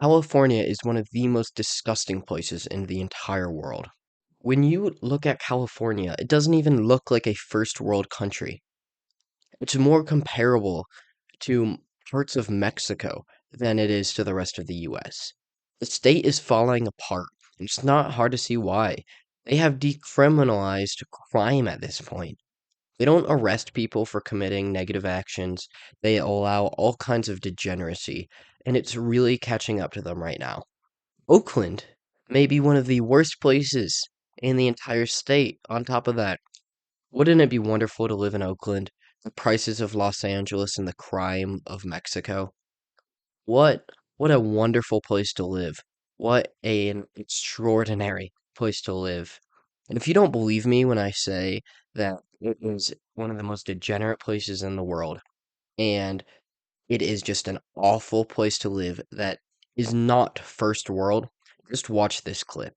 California is one of the most disgusting places in the entire world. When you look at California, it doesn't even look like a first world country. It's more comparable to parts of Mexico than it is to the rest of the US. The state is falling apart, and it's not hard to see why. They have decriminalized crime at this point. They don't arrest people for committing negative actions. They allow all kinds of degeneracy, and it's really catching up to them right now. Oakland may be one of the worst places in the entire state. On top of that, wouldn't it be wonderful to live in Oakland? The prices of Los Angeles and the crime of Mexico. What what a wonderful place to live. What an extraordinary place to live. And if you don't believe me when I say that it is one of the most degenerate places in the world, and it is just an awful place to live that is not first world, just watch this clip.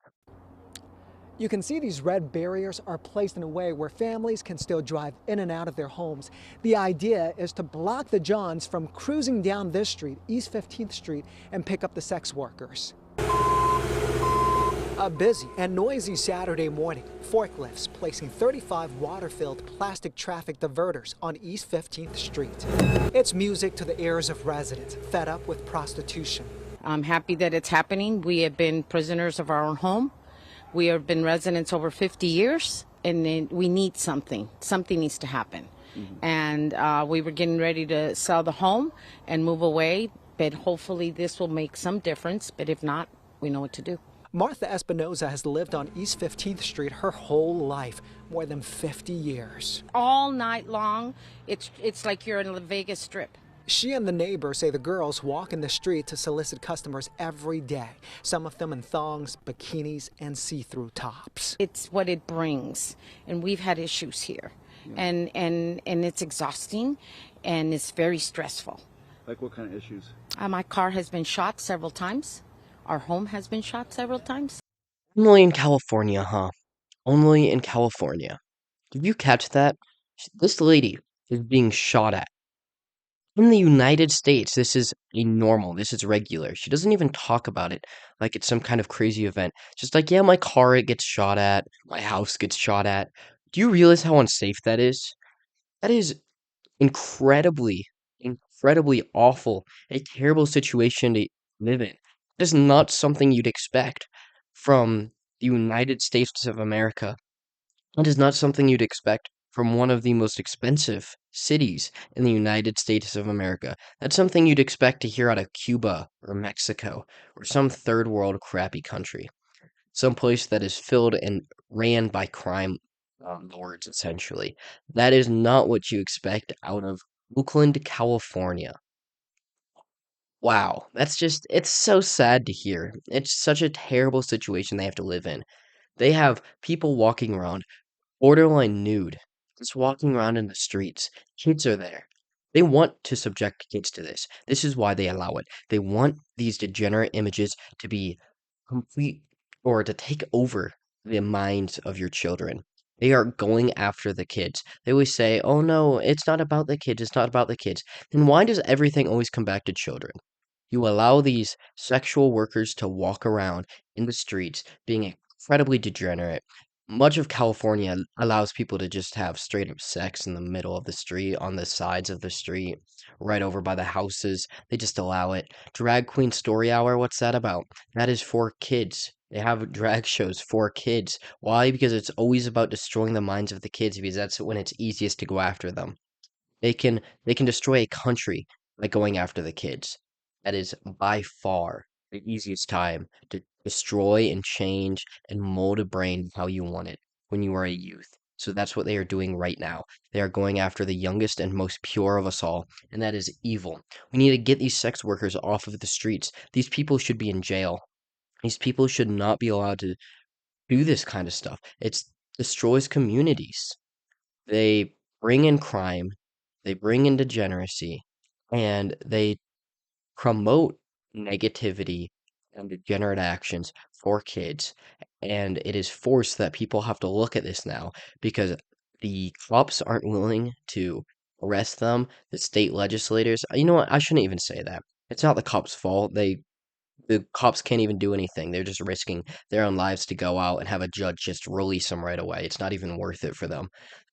You can see these red barriers are placed in a way where families can still drive in and out of their homes. The idea is to block the Johns from cruising down this street, East 15th Street, and pick up the sex workers. A busy and noisy Saturday morning, forklifts placing 35 water-filled plastic traffic diverters on East 15th Street. It's music to the ears of residents fed up with prostitution. I'm happy that it's happening. We have been prisoners of our own home. We have been residents over 50 years, and then we need something. Something needs to happen. And we were getting ready to sell the home and move away, but hopefully this will make some difference. But if not, we know what to do. Martha Espinoza has lived on East 15th Street her whole life, more than 50 years. All night long, it's like you're in the Vegas Strip. She and the neighbors say the girls walk in the street to solicit customers every day, some of them in thongs, bikinis, and see-through tops. It's what it brings, and we've had issues here, and it's exhausting, and it's very stressful. Like what kind of issues? My car has been shot several times. Our home has been shot several times. Only in California, huh? Only in California. Did you catch that? This lady is being shot at. In the United States, this is a normal, this is regular. She doesn't even talk about it like it's some kind of crazy event. Just like, yeah, my car it gets shot at, my house gets shot at. Do you realize how unsafe that is? That is incredibly, incredibly awful, a terrible situation to live in. That is not something you'd expect from the United States of America. It is not something you'd expect from one of the most expensive cities in the United States of America. That's something you'd expect to hear out of Cuba or Mexico or some third world crappy country. Some place that is filled and ran by crime lords, essentially. That is not what you expect out of Oakland, California. Wow, it's so sad to hear. It's such a terrible situation they have to live in. They have people walking around borderline nude, just walking around in the streets. Kids are there. They want to subject kids to this. This is why they allow it. They want these degenerate images to be complete or to take over the minds of your children. They are going after the kids. They always say, oh no, it's not about the kids, it's not about the kids. Then why does everything always come back to children? You allow these sexual workers to walk around in the streets being incredibly degenerate. Much of California allows people to just have straight up sex in the middle of the street, on the sides of the street, right over by the houses. They just allow it. Drag Queen Story Hour, what's that about? That is for kids. They have drag shows for kids. Why? Because it's always about destroying the minds of the kids because that's when it's easiest to go after them. They can destroy a country by going after the kids. That is by far the easiest time to destroy and change and mold a brain how you want it when you are a youth. So that's what they are doing right now. They are going after the youngest and most pure of us all, and that is evil. We need to get these sex workers off of the streets. These people should be in jail. These people should not be allowed to do this kind of stuff. It destroys communities. They bring in crime, they bring in degeneracy, and they promote negativity and degenerate actions for kids. And it is forced that people have to look at this now because the cops aren't willing to arrest them. The state legislators, you know what? I shouldn't even say that. It's not the cops' fault. The cops can't even do anything. They're just risking their own lives to go out and have a judge just release them right away. It's not even worth it for them.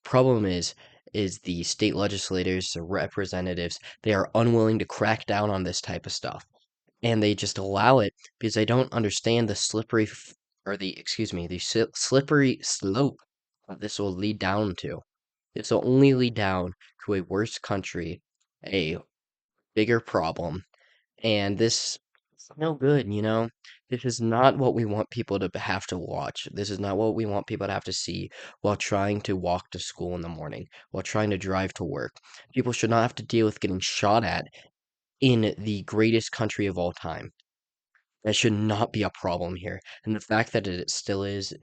Problem is the state legislators, the representatives, they are unwilling to crack down on this type of stuff. And they just allow it because they don't understand the or the, excuse me, the slippery slope that this will lead down to. This will only lead down to a worse country, a bigger problem, and this is no good, you know? This is not what we want people to have to watch. This is not what we want people to have to see while trying to walk to school in the morning, while trying to drive to work. People should not have to deal with getting shot at in the greatest country of all time. That should not be a problem here. And the fact that it still is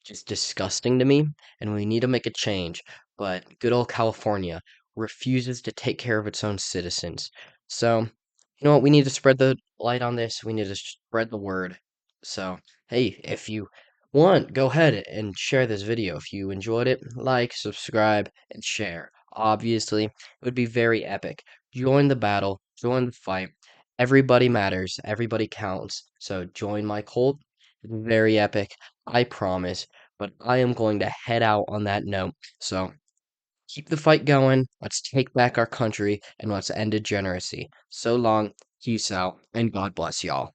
just disgusting to me. And we need to make a change. But good old California refuses to take care of its own citizens. So, you know what? We need to spread the light on this. We need to spread the word. So, hey, if you want, go ahead and share this video. If you enjoyed it, like, subscribe, and share. Obviously, it would be very epic. Join the battle, join the fight. Everybody matters, everybody counts. So join my cult. It's very epic, I promise. But I am going to head out on that note. So keep the fight going. Let's take back our country and let's end degeneracy. So long, peace out, and God bless y'all.